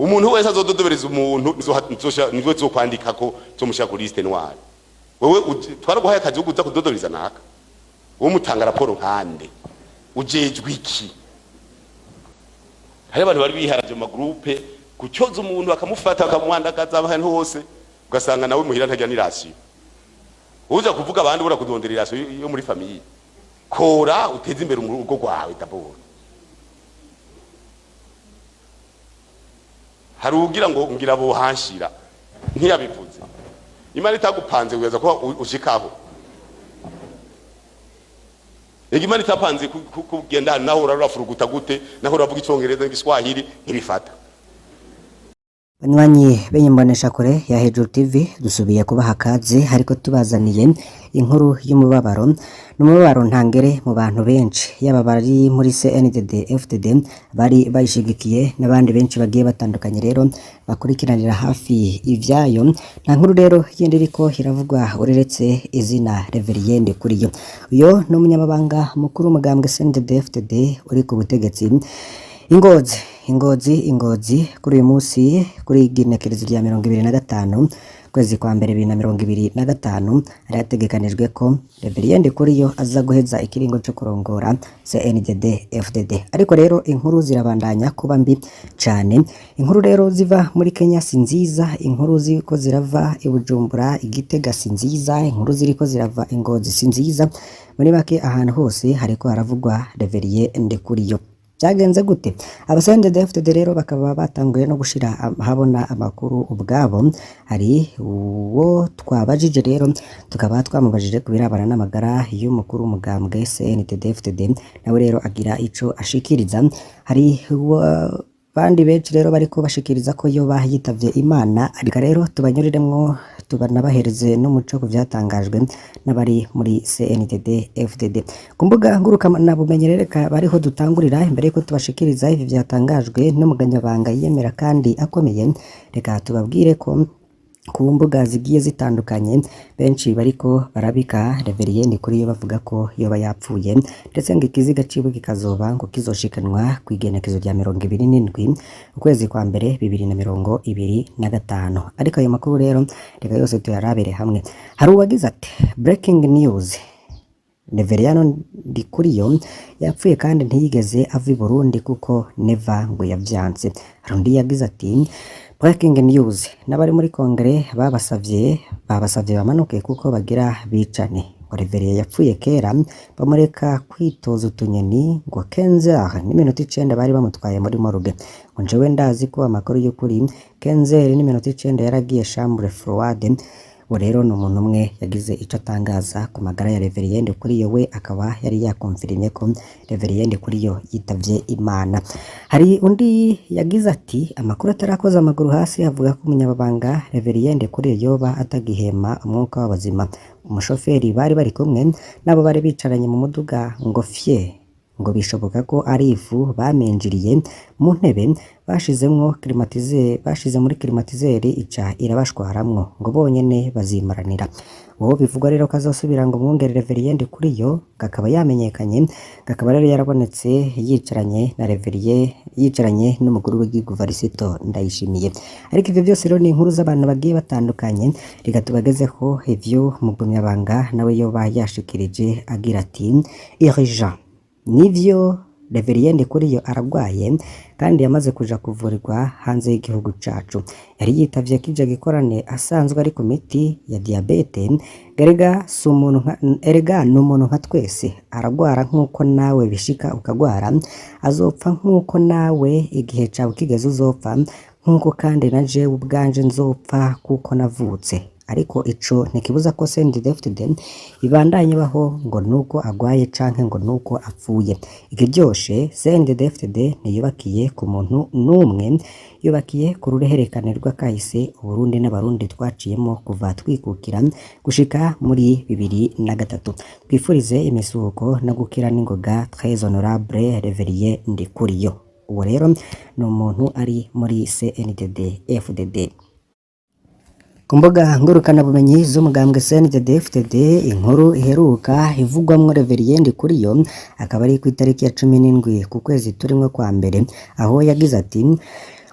umuntu wese azododobereza umuntu nibwo zokwandika ko zomushaka kuri liste noire wewe twaraguhaye akazi uguza kudodobereza naka wo mutanga raporo nkande ujejwe iki hari abantu bari biharaje mu groupe kucyoza umuntu akamufata akamwandagaza ahantu hose ugasanga nawe muhira ntajya nirasiyo uza kuvuga abandi bura kudondera irasiyo yo muri famille kora uteze imbere urugo rwawe daboro hari ugira ngo ngira bo hanshira ntiyabivuze imana itagupanze uyaza ko ushikaho Imana itapanze kugenda naho urafuruguta gute naho uravuga icyongereza n'igiswahili ntibifata. Banywanyi benyimbonesha kure ya Hejuru TV dusubiye kubaha kaze ariko tubazaniye inkuru y'umubabaro n'umubabaro ntangere mu bantu benshi yaba bari muri CNDD FDD bari bayishigikiye n'abandi benshi bagiye batandukanye rero bakurikiranira hafi ivyayo nta nkuru rero yindi iriko iravugwa ureretse izina Reveriyende Kuriyo uyo n'umunyamabanga mukuru umugambwe CNDD FDD uri ku butegetsi Ingozi kuri uyu munsi kuri igenekerezo rya 2025 kwezi kwa mbere 2025 ari ategekanijwe ko Reveriyende Kuriyo aza guheza ikiringo cyo kurongora CNDD FDD ariko rero inkuru zirabandanya kuba mbi cyane inkuru rero ziva muri Kenya si nziza inkuru ziko zirava i Bujumbura Igitega si nziza inkuru ziriko zirava Ingozi si nziza muri make ahantu hose hariko haravugwa Reveriyende Kuriyo byagenze gute abasende FDD rero bakaba batanguye no gushira habona amakuru ubwabo hari uwo twabajije rero tukaba twamubajije kubirabana n'amagara y'umukuru umugambwe CNDD FDD nawe rero agira ico ashikiriza hari bandi benshi rero bariko bashikiriza ko yo bahitavye Imana ariko rero tubanyuriremwo tubanabahereze n'umuco kuvyatangajwe n'abari muri CNDD FDD kumbuga ngurukana bumenyerereka bariho dutangurira imbere ko tubashikiriza ivi vyatangajwe n'umuganyabanga yemera kandi akomeye reka tubabwire ko ku mbuga zigiye zitandukanye benshi bariko barabika Reveriyende Kuriyo bavuga ko yoba yapfuye ndetse ngo ikiziga ciwe kikazoba ngo kizoshikanwa kwigenekezo rya 27 ukwezi kwa mbere 2025 ariko ayo makuru rero reka yose tuyarabere hamwe hari uwagize ati breaking news Reveriyende Kuriyo yapfuye kandi ntiyigeze ava i Burundi kuko never ngo yavyanze rundi yagize ati breaking news n'abari muri kongere babasavye bamanuke kuko bagira bicane Reveriyende yapfuye kera bamureka kwitoza utunyeni ngo 15 n'iminota 9 bari bamutwaye muri morgue ngo njewe ndazi ko amakuru y'ukuri 15 n'iminota 9 yaragiye chambre froide rero n'umuntu umwe yagize ico atangaza ku magara ya Reveriyende Kuriyo we akaba yari yakonfirmye ko Reveriyende Kuriyo yitavye Imana hari undi yagize ati amakuru atarakoza amaguru hasi avuga ko umunyababanga Reveriyende Kuriyo yoba atagihema umwuka w'abazima umushoferi bari kumwe nabo bari bicaranye mu muduga ngo fye ngo bishoboka ko ari ifu bamenjiriye mu ntebe bashize muri climatiseri ica irabashwaramwo ngo bonyene bazimaranira uwo bivugwa rero kazosubira ngo mwongere Reveriyende Kuriyo gakaba yamenyekanye gakaba rero yarabonetse yicaranye na Reveriyende yicaranye n'umukuru w'igihugu Varisito Ndayishimiye ariko ivyo byose rero ni inkuru z'abantu bagiye batandukanye reka tubagezeho ivyo mugumyabanga nawe yoba yashikirije agira ati irija nivyo Reveriyende Kuriyo aragwaye kandi yamaze kuja kuvurirwa hanze y'igihugu cacu yari yitavye kije gikorane asanzwe ari ku miti ya diabete erega n'umuntu nka twese aragwara nk'uko nawe bishika ukagwara azopfa nk'uko nawe igihe cawe kigeze uzopfa nk'uko kandi na jewe ubwanje nzopfa kuko navutse ariko ico ntikibuza ko CNDD FDD ibandanye baho ngo nuko agwaye canke ngo nuko apfuye iki byoshe CNDD FDD ntiyubakiye ku muntu numwe yubakiye ku rureherekane rw'akahise Burundi n'abarundi twaciyemo kuva twikukira gushika muri 2003 twifurize imisuko no gukira n'ingoga très honorable Reveriyende Kuriyo uwo rero ni umuntu ari muri CNDD FDD kumbuga ngurukana bumenyi z'umugambwe CNDD FDD inkuru iheruka ivugwamwo Reveriyende Kuriyo akaba ari ku itariki ya 17 ku kwezi turimo kwa mbere aho yagize ati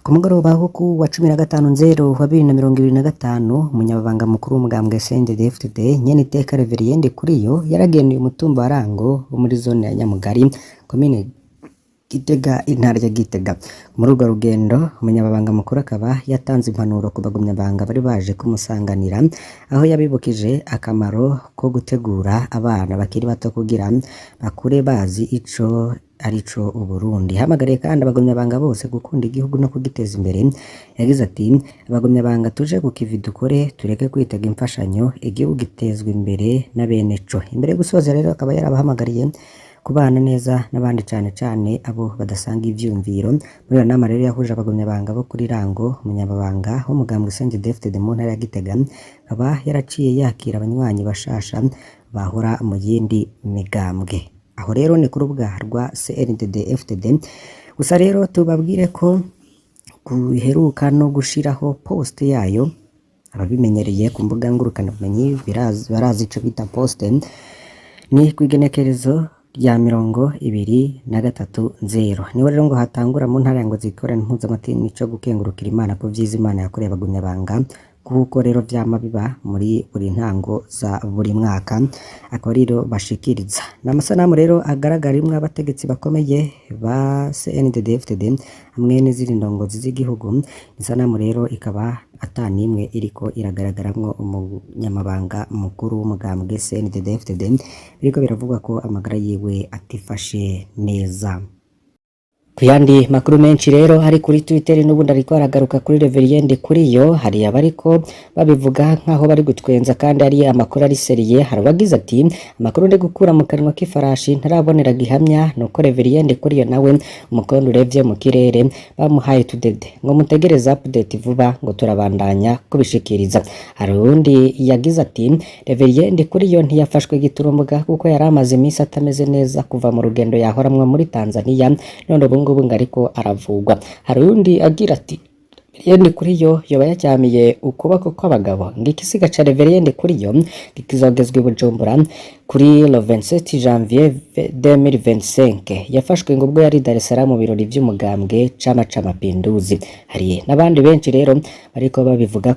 Ku mugoroba wo ku wa 15/02/2025 umunyabanga mukuru w'umugambwe CNDD-FDD nyene iteka Reverien Kuriyo yaragendeye umutumba wa Rango wo muri zone ya Nyamugari komine Gitega intara ya Gitega. Muri urwo rugendo umunyabanga mukuru akaba yatanze impanuro ku bagumyabanga bari baje kumusanganira aho yabibukije akamaro ko gutegura abana bakiri bato kugira bakure bazi ico arico Uburundi. Hamagariye kandi abagumyabanga bose gukunda igihugu no kugiteza imbere. Yagize ati abagumyabanga tuje ku kivi dukore tureke kwitega imfashanyo igihugu gitezwe imbere na bene co. Imbere yo gusoza rero akaba yarabahamagariye kubana neza n'abandi cane abo badasanga ivyumviro. Muri iyo nama rero yahuje abagumyabanga bo kuri Rango, umunyabanga w'umugambwe CNDD-FDD mu ntara ya Gitega akaba yaraciye yakira abanywanyi bashasha bahora mu yindi migambwe. Aho rero ni ku rubuga rwa CNDD-FDD. Gusa rero tubabwire ko guheruka no gushiraho post yayo ababimenyereye ku mbuga ngurukanabumenyi barazi ico bita post ni kwigenekerezo rya 2023 niwe rero ngo hatangura mu ntara ngo zikorana mpuzamatinni co gukengurukira Imana ku vyiza Imana yakoreye abagumyabanga kuko rero vyama biba muri buri ntango za buri mwaka akaba rero bashikiriza n'amasanamu rero agaragarimwe abategetsi bakomeye ba CNDD-FDD hamwe n'izindi ndongozi z'igihugu. Isanamu rero ikaba atanimwe iriko iragaragaramwo umunyamabanga mukuru w'umugambwe CNDD-FDD biriko biravugwa ko amagara yiwe atifashe neza. Kuyandi makuru menshi rero hari kuri Twitter n'ubundi ariko aragaruka kuri Reverien Kuriyo hari abariko babivuga nkaho bari gutwenza kandi ari amakuru ari seriye. Hari wagize ati amakuru ndi gukura mu kanwa k'ifarashi ntarabonera gihamya nuko Reverien Kuriyo nawe umukondo urevye mu kirere bamuhaye tudede ngo mutegereza update vuba ngo turabandanya kubishikiriza. Hari undi yagize ati Reverien Kuriyo ntiyafashwe giturumbuga kuko yaramaze imisi atameze neza kuva mu rugendo yahoramwe muri Tanzania none ubu ariko aravugwa. Hari undi agira ati Reverien Kuriyo yoba yacyamiye ukuboko kw'abagabo ngikisiga ca Reverien Kuriyo gikizogezwe Bujumbura kuri le 27 janvier 2025 yafashwe ngo ubwo yari Dar es Salaam mu birori vy'umugambwe Chama cha Mapinduzi. Hari n'abandi benshi rero bariko babivuga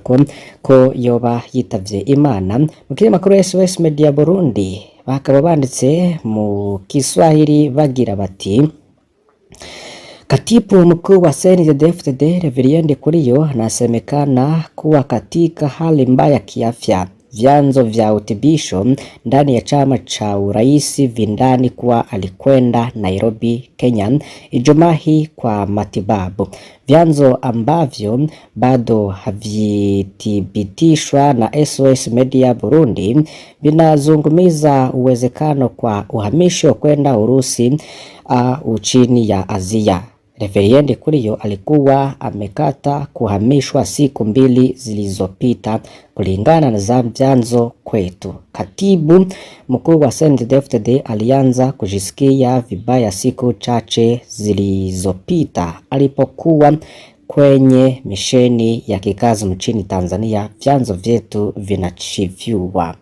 ko yoba yitavye Imana. Mu kinyamakuru SOS Media Burundi bakaba banditse mu Kiswahili bagira bati Katibu mkuu wa CNDD-FDD Reverien Kuriyo anasemekana kuwa katika hali mbaya kiafya. Vyanzo vya utibisho ndani ya chama cha uraisi vindani kuwa alikwenda Nairobi, Kenya Ijumaa hii kwa matibabu. Vyanzo ambavyo bado havithibitishwa na SOS Media Burundi vinazungumiza uwezekano kwa uhamisho kwenda Urusi chini ya Asia. Reverien Kuriyo alikuwa amekata kuhamishwa siku 2 zilizopita kulingana na vyanzo kwetu. Katibu mkuu wa CNDD-FDD alianza kujisikia vibaya siku chache zilizopita alipokuwa kwenye misheni ya kikazi nchini Tanzania, vyanzo vyetu vinachivyuwa.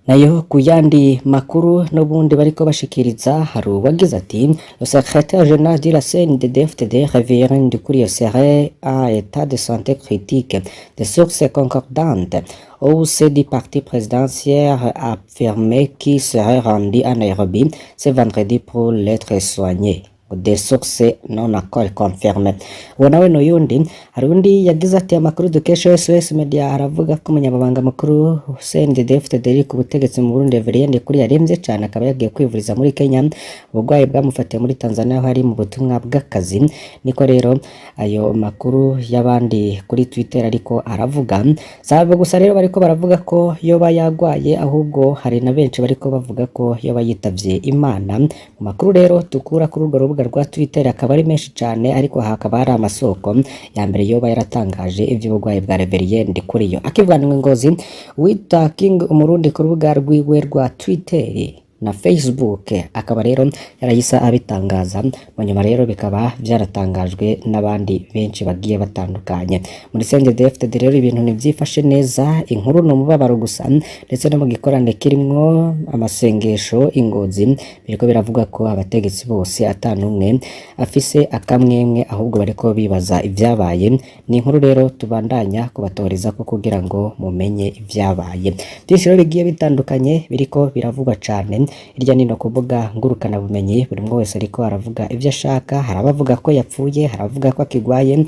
Nayo kuyandi makuru n'ubundi bariko bashikiriza hari wagize ati le secrétaire général de la CNDD-FDD Reverien Kuriyo serait à état de santé critique. Des sources concordantes au sein du parti présidentiel a affirmé qu'il serait rendu à Nairobi ce vendredi pour l'être soigné. Des sources non encore confirmées. Wanawe no yundi harundi yagize ati amakuru dukesha SOS Media aravuga ko umunyabanga mukuru CNDD-FDD ku butegetsi mu Burundi Reverien Kuriyo yaremvye cyane akaba yagiye kwivuriza muri Kenya ubugwayi bwamufatiye muri Tanzania hari mu butumwa bw'akazi. Niko rero ayo makuru y'abandi kuri Twitter ariko aravuga sabe gusa rero bariko baravuga ko yoba yagwaye ahubwo hari na benshi bariko bavuga ko yoba yitavye Imana. Mu makuru rero tukura kuri urwo rubuga rwa Twitter akaba ari menshi cyane ariko hakaba hari amasoko ya mbere yoba yaratangaje ivy'ubugwayi bwa Reverien Kuriyo akivanwe Ngozi wita King Umurundi ku rubuga rwiwe rwa Twitter na Facebook, akaba rero yarahise abitangaza mu nyuma rero bikaba byaratangajwe n'abandi benshi bagiye batandukanye. Muri CNDD-FDD rero ibintu ntibyifashe neza, inkuru ni umubabaro gusa ndetse no mu gikorane kirimwo amasengesho ingozi biriko biravuga ko abategetsi bose atanumwe afise akamwemwe ahubwo bariko bibaza ibyabaye. Ni inkuru rero tubandanya kubatoreza ko kugira ngo mumenye ibyabaye. Byinshi rero bigiye bitandukanye biriko biravugwa cane hirya nino ku mbuga ngurukana bumenyi, buri umwe wese ariko aravuga ibyo ashaka. Hari abavuga ko yapfuye, hari abavuga ko akigwaye.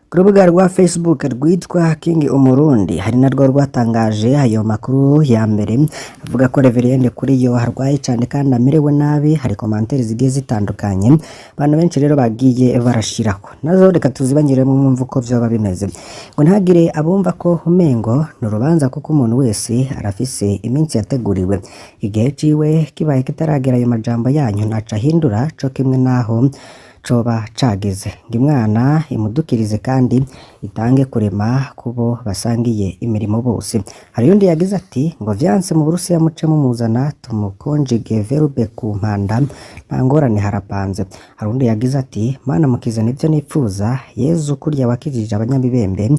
Ku rubuga rwa Facebook rwitwa King Umurundi hari narwo rwatangaje ayo makuru ya mbere avuga ko Reverend Kuriyo harwaye cyane kandi amerewe nabi. Hari commentaires zigiye zitandukanye abantu benshi rero bagiye barashirako, nazo reka tuzibanyire mu mwumva uko vyoba bimeze. Ngo ntagire abumva ko umengo ni urubanza kuko umuntu wese arafise iminsi yateguriwe, igihe ciwe kibaye kitaragera ayo majambo yanyu ntaca hindura co kimwe naho coba cageze. Ngo imwana imudukirize kandi itange kurema kubo basangiye imirimo bose. Hari undi yagize ati ngo vyanse mu Burusiya muce mumuzana tumukonjige verbe ku mpanda nta ngorane harapanze. Hari undi yagize ati mana mukize nivyo nipfuza, Yezu kurya wakijije abanyamibembe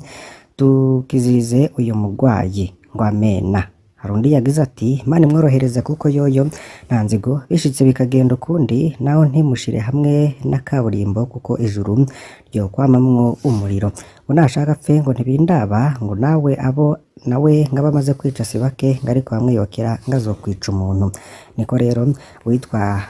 tukizirize uyu mugwayi ngo amena. Hari undi yagize ati Imana imworohereze kuko yoyo nta nzigo bishitse bikagenda ukundi naho ntimushire hamwe na kaburimbo kuko ijuru ryo kwamamwo umuriro. Ngo nashaka apfe ngo ntibindaba, ngo nawe ngaba amaze kwica si bake ngo ariko bamwiyokera ngazokwica umuntu. Niko rero witwa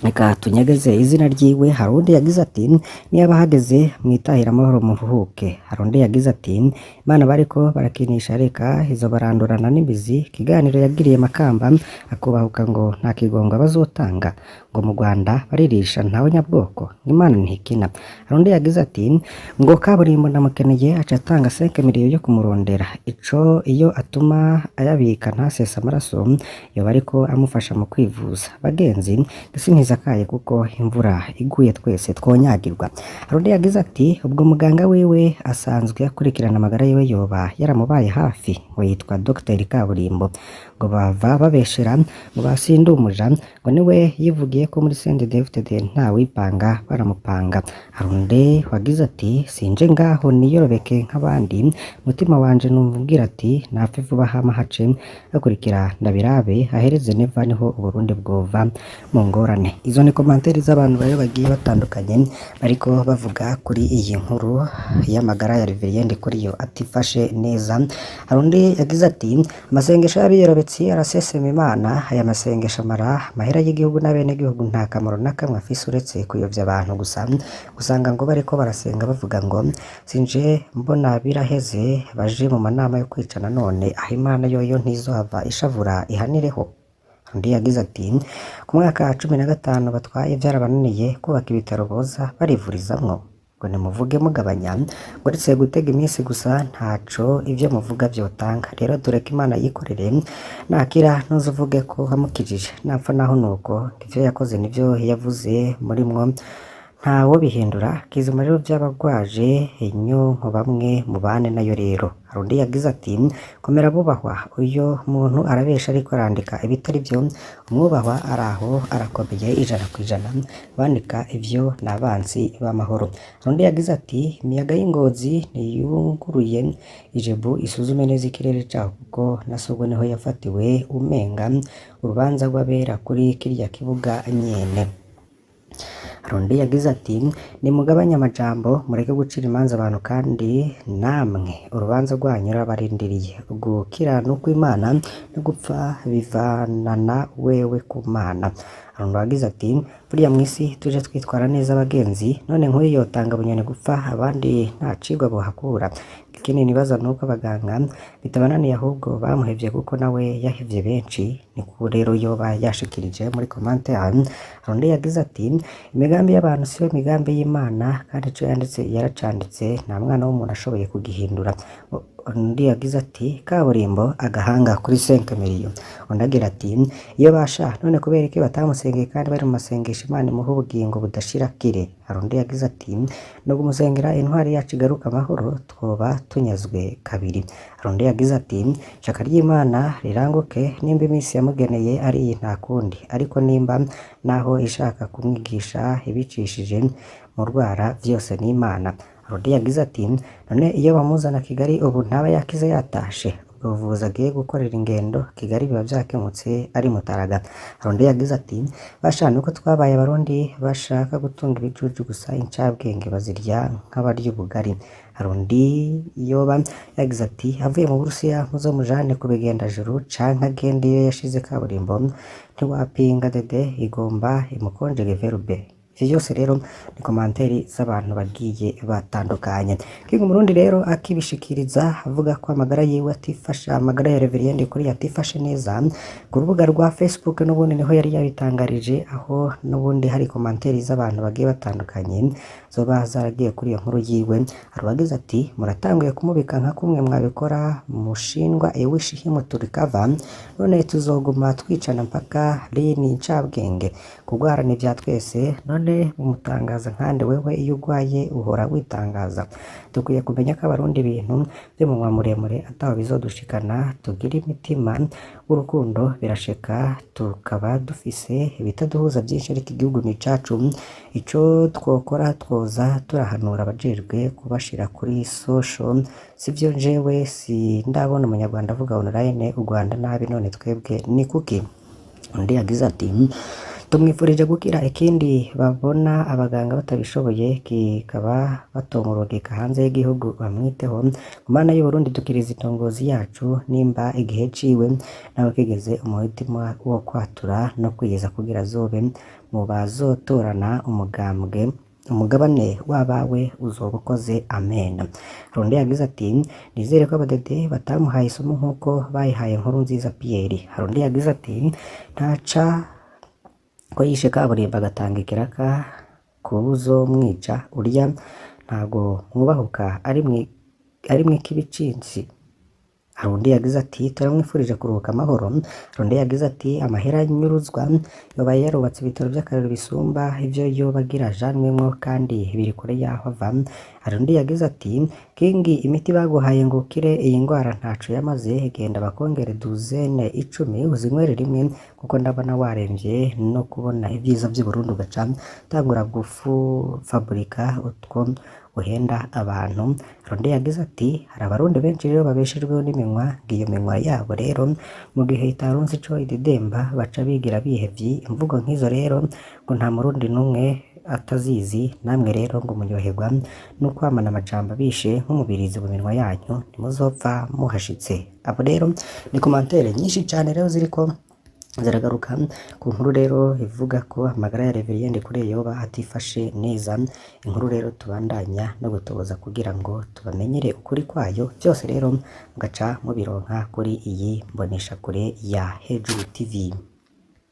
reka tunyegeze izina ryiwe. Hari undi yagize ati niba hageze mwitahira amahoro muruhuke. Hari undi yagize ati Imana bariko barakinisha reka izo barandurana n'imizi. Ikiganiro yagiriye Makamba akubahuka ngo nta kigongo bazotanga, ngo mu Rwanda baririsha ntawe nyabwoko, Imana ntikina. Hari undi yagize ati ngo kaburimbo ndamukeneye aca atanga 5 miliyoni yo kumurondera, ico iyo atuma ayabika ntasesa amaraso yo bariko amufasha mu kwivuza. Bagenzi gisintizakaye kuko imvura iguye twese twonyagirwa. Hari undi yagize ati ubwo muganga wiwe asanzwe akurikirana amagara yiwe yoba yaramubaye hafi, ngo yitwa Dr. Kaburimbo, ngo bava babeshera ngo basindumuja, ngo niwe yivugiye ko muri CNDD-FDD nta wipanga baramupanga. Hari undi wagize ati sinje ngaho niyorobeke nk'abandi, mutima wanje numvubwira ati napfe vuba hama hace akurikira ndabirabe ahereze neva niho Uburundi bwova mu ngorane. Izo ni commentaires z'abantu bayo bagiye batandukanye bariko bavuga kuri iyi nkuru y'amagara ya Reverend Kuriyo atifashe neza. Hari undi yagize ati amasengesho y'abiyorobetsi arasesema Imana, aya masengesho amara amahera y'igihugu n'abene gihugu nta kamaro nakamwe afise uretse kuyovya abantu gusa. Gusanga ngo bariko barasenga bavuga ngo sinje mbona biraheze baje mu manama yo kwicana none aho Imana yoyo ntizohava ishavura ihanireho. Undi yagize ati ku mwaka 15 batwaye byarabananiye kubaka ibitaro boza barivurizamwo, ngo nimuvuge mugabanya, ngo uretse gutega iminsi gusa ntaco ivyo muvuga vyotanga. Rero tureka Imana yikorere, nakira ntuzuvuge ko hamukijije, napfa naho nuko ivyo yakoze nivyo yavuze muri mwo ntawo bihindura. Kizima rero byabagwaje inyunko bamwe mubane nayo rero. Hari undi yagize ati komera bubahwa, uyo muntu arabesha ariko arandika ibitari byo, umwubahwa araho arakomeye 100%, bandika ivyo nabansi b'amahoro. Hari undi yagize ati imiyaga y'ingozi niyunguruye ijebu isuzume neza ikirere cyaho kuko nasubwo niho yafatiwe umenga urubanza rw'abera kuri kirya kibuga nyene. Hari undi yagize ati nimugabanya amajambo mureke gucira imanza abantu kandi namwe urubanza rwanyu rabarindiriye, gukiranuka Imana no gupfa bivanana wewe ku Mana. Hari undi yagize ati buriya mwisi tuje twitwara neza abagenzi, none nk'uyu yotanga bunyoni gupfa abandi nta cigwa bohakura. Ikindi nibaza nuko abaganga bitabananiye ahubwo bamuhevye kuko nawe yahevye benshi, niko rero yoba yashikirije muri commentaire. Hari undi yagize ati imigambi y'abantu siyo imigambi y'Imana kandi ico yanditse yaracanditse nta mwana w'umuntu ashoboye kugihindura. undi yagize ati kaburimbo agahanga kuri 5 miliyoni. Undi agira ati iyo basha none kubera iki batamusengeye kandi bari mu masengesho Imana imuha ubugingo budashira kire. Hari undi yagize ati no gumusengera intwari yacu igaruka amahoro twoba tunyazwe kabiri. Hari undi yagize ati shaka ry'Imana riranguke nimba iminsi yamugeneye ari iyi nta kundi, ariko nimba naho ishaka kumwigisha ibicishije mu rwara vyose ni Imana. Hari undi yagize ati none iyo bamuzana Kigali ubu ntaba yakize yatashe, ubwo buvuzi agiye gukorera ingendo Kigali biba vyakemutse ari Mutaraga. Hari undi yagize ati basha nuko twabaye abarundi bashaka gutunga ibijuju gusa incabwenge bazirya nk'abarya ubugari. Hari undi yoba yagize ati avuye mu Burusiya muzomujane ku bigendajuru canke agenda iyo yashize kaburimbo ntiwapinga dede igomba imukonjege verbe. Ivyo byose rero ni komanteri z'abantu bagiye batandukanye. King Murundi rero akibishikiriza avuga ko amagara yiwe atifasha, amagara ya Reverien Ndikuriyo atifashe neza. Ku rubuga rwa Facebook n'ubundi niho yari yabitangarije, aho n'ubundi hari komanteri z'abantu bagiye batandukanye zoba zaragiye kuri iyo nkuru yiwe. Hari uwagize ati muratanguye kumubika nka kumwe mwabikora mushindwa wish him to recover, none tuzoguma twicana mpaka lini ncabwenge? Kugwara ni vya twese, none umutangaza nkande wewe iyo ugwaye uhora witangaza. Dukwiye kumenya ko abarundi ibintu by'umunwa muremure ataho bizodushikana, tugira imitima urukundo birasheka, tukaba dufise ibitaduhuza byinshi ariko igihugu ni cacu. Ico twokora twoza turahanura abajejwe kubashira kuri social, sivyo jewe si ndabona umunyarwanda avuga online u Rwanda nabi, none twebwe ni kuki? Undi yagize ati tumwifurije gukira, ikindi babona abaganga batabishoboye kikaba batomurogeka hanze y'igihugu bamwiteho. Mana y'u Burundi dukiriza itongozi yacu, nimba igihe ciwe nawe kigeze umuhitima wo kwatura no kwiyeza kugira azobe mu bazotorana umugabane wabawe uzoba ukoze, amen. Rundi yagize ati nizere ko abadede batamuhaye isomo nk'uko bayihaye Nkurunziza Pierre. Rundi yagize ati ntaca ko yishe kaburimbo agatanga ikiraka kubuzo mwica urya ntago mwubahuka ari mw'ikibicinsi. Hari undi yagize ati turamwifurije kuruhuka amahoro. Hari undi yagize ati amahera nyuruzwa yobaye yarubatse ibitaro by'akarere bisumba ivyo yobagira janwemwo kandi biri kure yaho ava. Hari undi yagize ati kingi imiti baguhaye ngo ukire iyi ngwara ntaco yamaze, genda bakongere 10 uzinywere rimwe kuko ndabona waremvye no kubona ibyiza by'u Burundi ugaca tangura fabrika utwo uhenda abantu. Ronde yagize ati hari abarundi benshi rero babeshejweho n'iminwa, ngiyo minwa yabo rero mu gihe itaronse ico idedemba baca bigira bihevye. Imvugo nk'izo rero ngo nta murundi numwe atazizi, namwe rero ngo munyoherwa no kwamana amajambo bishe nk'umubirizi mu minwa yanyu nimuzopfa muhashitse. Abo rero ni komantere nyinshi cyane rero ziriko ziragaruka ku nkuru rero ivuga ko amagara ya Reverien Ndikuriyo yoba atifashe neza. Inkuru rero tubandanya no gutoboza kugira ngo tubamenyere ukuri kwayo, byose rero mugaca mubironka kuri iyi mbonesha kure ya Hejuru TV.